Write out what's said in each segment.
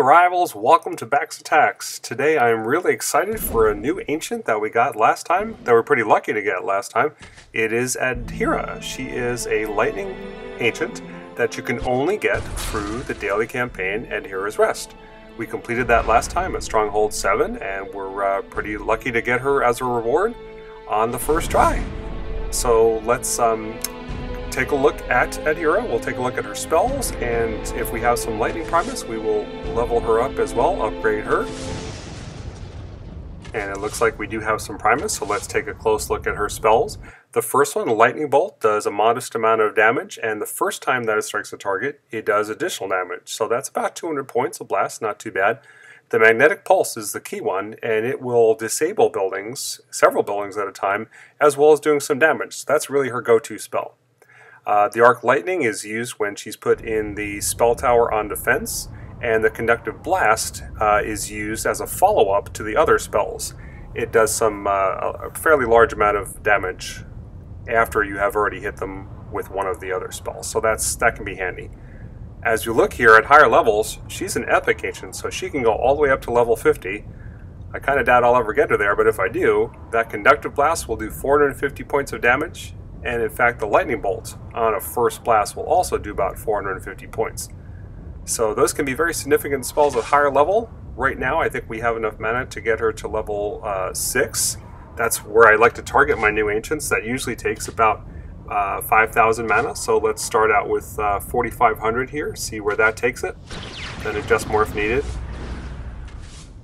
rivals, welcome to Back's Attacks. Today I'm really excited for a new ancient that we got last time, that we're pretty lucky to get last time. It is Adhira. She is a lightning ancient that you can only get through the daily campaign Adhira's Rest. We completed that last time at Stronghold 7 and we're pretty lucky to get her as a reward on the first try. So let's take a look at Adhira. We'll take a look at her spells, and if we have some lightning primus, we will level her up as well, upgrade her. And it looks like we do have some primus, so let's take a close look at her spells. The first one, Lightning Bolt, does a modest amount of damage, and the first time that it strikes a target, it does additional damage. So that's about 200 points of blast, not too bad. The Magnetic Pulse is the key one, and it will disable buildings, several buildings at a time, as well as doing some damage. So that's really her go-to spell. The Arc Lightning is used when she's put in the spell tower on defense, and the Conductive Blast is used as a follow-up to the other spells. It does some a fairly large amount of damage after you have already hit them with one of the other spells, so that can be handy. As you look here at higher levels, she's an Epic Ancient, so she can go all the way up to level 50. I kind of doubt I'll ever get her there, but if I do, that Conductive Blast will do 450 points of damage. And in fact, the Lightning Bolt on a first blast will also do about 450 points. So those can be very significant spells at higher level. Right now, I think we have enough mana to get her to level 6. That's where I like to target my new Ancients. That usually takes about 5,000 mana. So let's start out with 4,500 here, see where that takes it. Then adjust more if needed.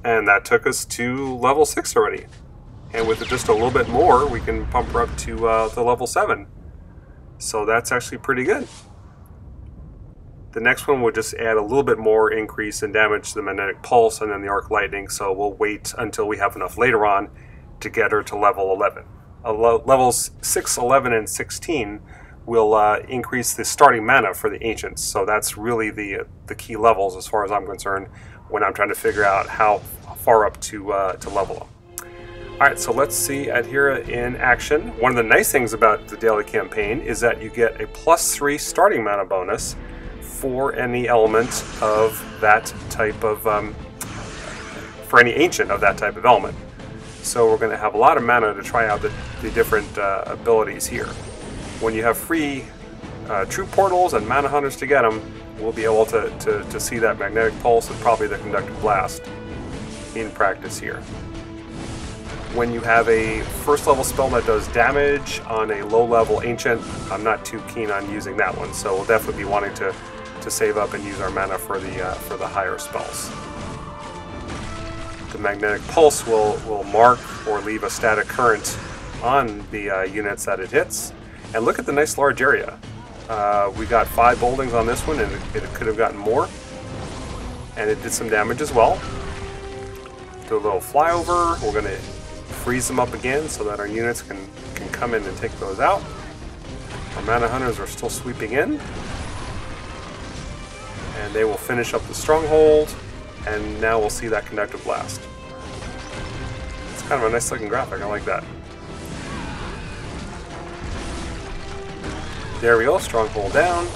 And that took us to level 6 already. And with just a little bit more, we can pump her up to the level 7. So that's actually pretty good. The next one will just add a little bit more increase in damage to the Magnetic Pulse and then the Arc Lightning, so we'll wait until we have enough later on to get her to level 11. Levels 6, 11, and 16 will increase the starting mana for the Ancients, so that's really the key levels as far as I'm concerned when I'm trying to figure out how far up to level them. Alright, so let's see Adhira in action. One of the nice things about the daily campaign is that you get a +3 starting mana bonus for any element of that type of, for any ancient of that type of element. So we're going to have a lot of mana to try out the different abilities here. When you have free troop portals and mana hunters to get them, we'll be able to see that Magnetic Pulse and probably the Conductive Blast in practice here. When you have a first level spell that does damage on a low level ancient, I'm not too keen on using that one, so we'll definitely be wanting to save up and use our mana for the higher spells. The Magnetic Pulse will mark or leave a static current on the units that it hits. And look at the nice large area. We got 5 buildings on this one, and it could have gotten more. And it did some damage as well. Do a little flyover. We're going to freeze them up again so that our units can come in and take those out. Our mana hunters are still sweeping in. And they will finish up the stronghold, and now we'll see that Conductive Blast. It's kind of a nice looking graphic, I like that. There we go, stronghold down.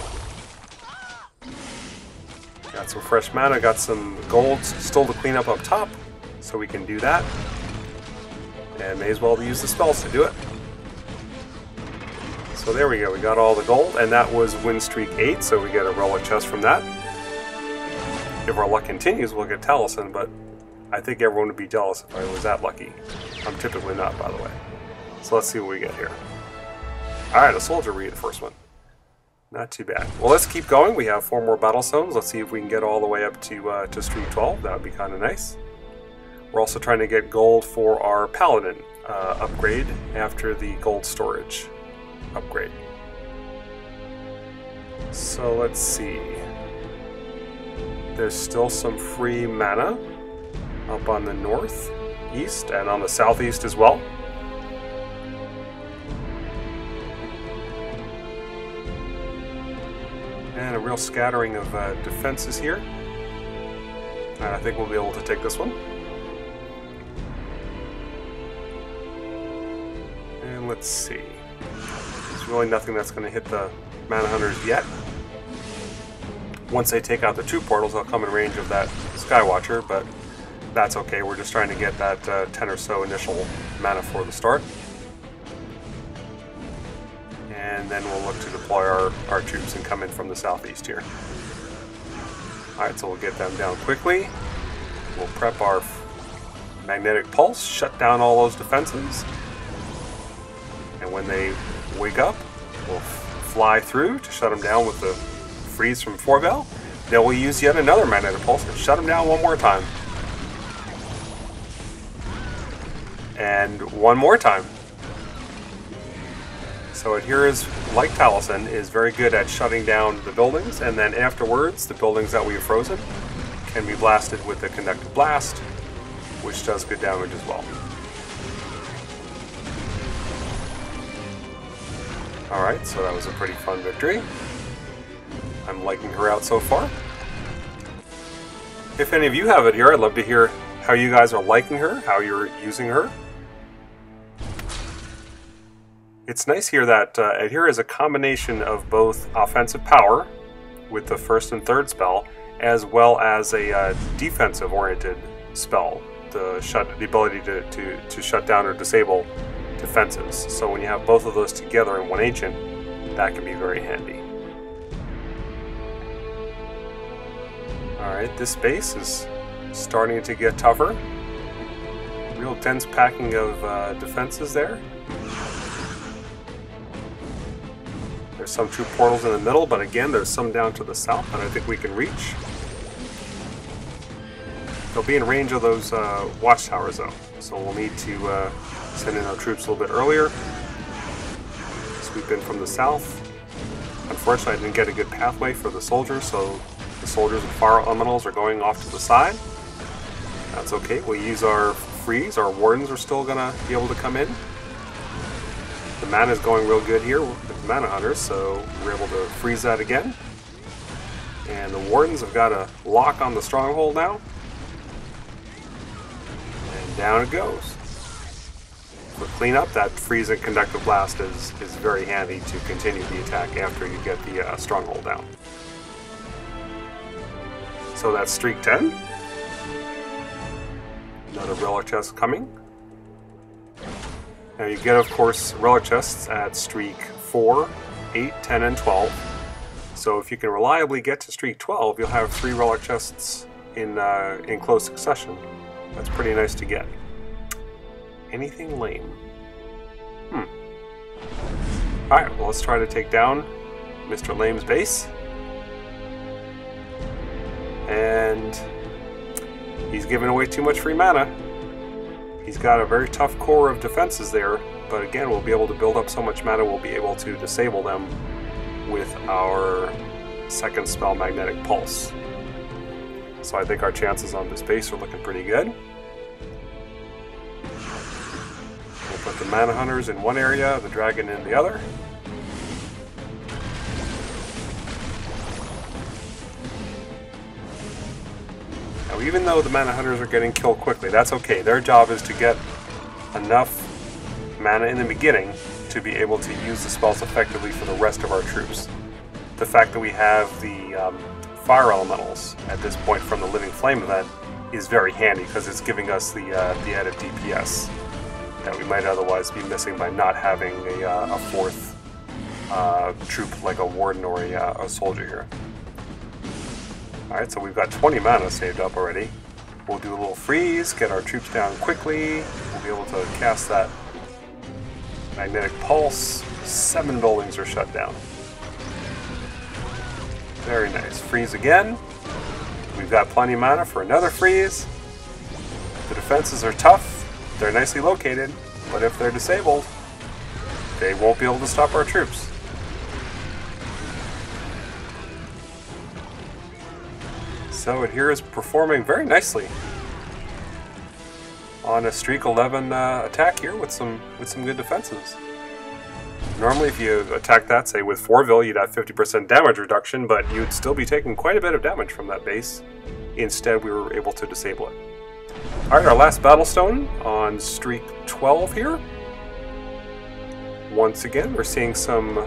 Got some fresh mana, got some gold still to clean up top, so we can do that. And may as well use the spells to do it. So there we go, we got all the gold, and that was win streak 8, so we get a relic chest from that. If our luck continues, we'll get Taliesin, but I think everyone would be jealous if I was that lucky. I'm typically not, by the way. So let's see what we get here. Alright, a soldier read the first one. Not too bad. Well, let's keep going. We have 4 more battle stones. Let's see if we can get all the way up to streak 12. That would be kind of nice. We're also trying to get gold for our Paladin upgrade after the gold storage upgrade. So let's see. There's still some free mana up on the northeast and on the southeast as well. And a real scattering of defenses here. And I think we'll be able to take this one. And let's see. There's really nothing that's going to hit the mana hunters yet. Once they take out the 2 portals, they'll come in range of that Skywatcher, but that's okay. We're just trying to get that 10 or so initial mana for the start. And then we'll look to deploy our troops and come in from the southeast here. Alright, so we'll get them down quickly. We'll prep our magnetic pulse, shut down all those defenses. And when they wake up, we'll fly through to shut them down with the freeze from Forvel. Then we'll use yet another magnetic pulse and shut them down one more time. And one more time. So Adhira's, like Taliesin, is very good at shutting down the buildings, and then afterwards, the buildings that we have frozen can be blasted with the Conductive Blast, which does good damage as well. Alright, so that was a pretty fun victory. I'm liking her out so far. If any of you have Adhira, I'd love to hear how you guys are liking her, how you're using her. It's nice here that Adhira is a combination of both offensive power with the 1st and 3rd spell, as well as a defensive-oriented spell, the ability to shut down or disable defenses. So when you have both of those together in one ancient, that can be very handy. Alright, this base is starting to get tougher. Real dense packing of defenses there. There's some troop portals in the middle, but again, there's some down to the south that I think we can reach. They'll be in range of those watchtowers, though, so we'll need to send in our troops a little bit earlier. Sweep in from the south. Unfortunately, I didn't get a good pathway for the soldiers, so the soldiers and fire elementals are going off to the side. That's okay. We'll use our freeze. Our wardens are still going to be able to come in. The mana is going real good here with the mana hunters, so we're able to freeze that again. And the wardens have got a lock on the stronghold now. And down it goes. For cleanup, that freeze and conductive blast is very handy to continue the attack after you get the stronghold down. So that's streak 10. Another relic chest coming. Now you get, of course, relic chests at streak 4, 8, 10, and 12. So if you can reliably get to streak 12, you'll have 3 relic chests in close succession. That's pretty nice to get. Anything lame? Alright, well, let's try to take down Mr. Lame's base. And he's giving away too much free mana. He's got a very tough core of defenses there, but again, we'll be able to build up so much mana we'll be able to disable them with our 2nd spell, Magnetic Pulse. So I think our chances on this base are looking pretty good. We'll put the Mana Hunters in one area, the Dragon in the other. Now, even though the Mana Hunters are getting killed quickly, that's okay. Their job is to get enough mana in the beginning to be able to use the spells effectively for the rest of our troops. The fact that we have the Fire Elementals at this point from the Living Flame event is very handy because it's giving us the added DPS that we might otherwise be missing by not having a 4th troop like a Warden or a Soldier here. Alright, so we've got 20 mana saved up already. We'll do a little freeze, get our troops down quickly. We'll be able to cast that Magnetic Pulse. 7 buildings are shut down. Very nice. Freeze again. We've got plenty of mana for another freeze. The defenses are tough. They're nicely located, but if they're disabled, they won't be able to stop our troops. So Adhira is performing very nicely on a streak 11 attack here with some good defenses. Normally, if you attack that, say with Forville, you'd have 50% damage reduction, but you'd still be taking quite a bit of damage from that base. Instead, we were able to disable it. Alright, our last Battlestone on streak 12 here. Once again, we're seeing some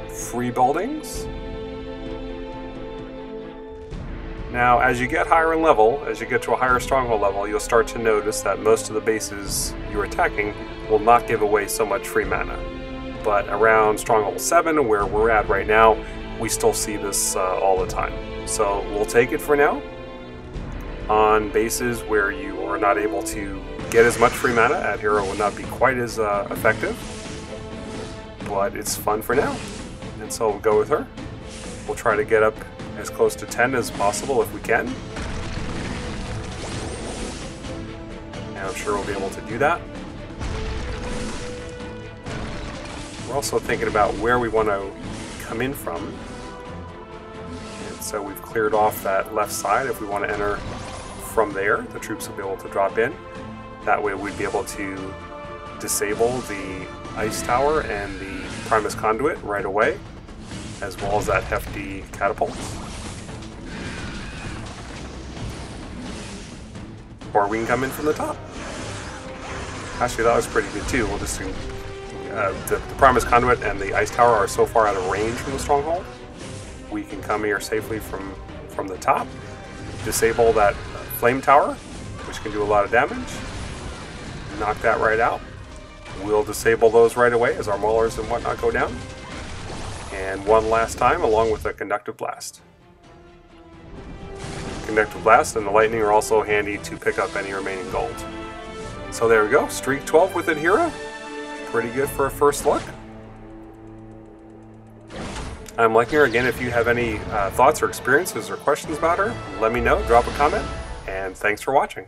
free buildings. Now, as you get higher in level, as you get to a higher stronghold level, you'll start to notice that most of the bases you're attacking will not give away so much free mana. But around stronghold 7, where we're at right now, we still see this all the time. So we'll take it for now. On bases where you are not able to get as much free mana, Adhira will not be quite as effective. But it's fun for now, and so we'll go with her. We'll try to get up as close to 10 as possible if we can. And I'm sure we'll be able to do that. We're also thinking about where we want to come in from. And so we've cleared off that left side. If we want to enter from there, the troops will be able to drop in. That way we'd be able to disable the ice tower and the Primus conduit right away, as well as that hefty catapult. Or we can come in from the top. Actually, that was pretty good too. We'll just do the Primus conduit and the ice tower are so far out of range from the stronghold. We can come here safely from the top, disable that flame tower, which can do a lot of damage. Knock that right out. We'll disable those right away as our maulers and whatnot go down. And one last time, along with a conductive blast. Conductive blast and the lightning are also handy to pick up any remaining gold. So there we go, streak 12 with Adhira. Pretty good for a first look. I'm liking her. Again, if you have any thoughts or experiences or questions about her, let me know, drop a comment, and thanks for watching.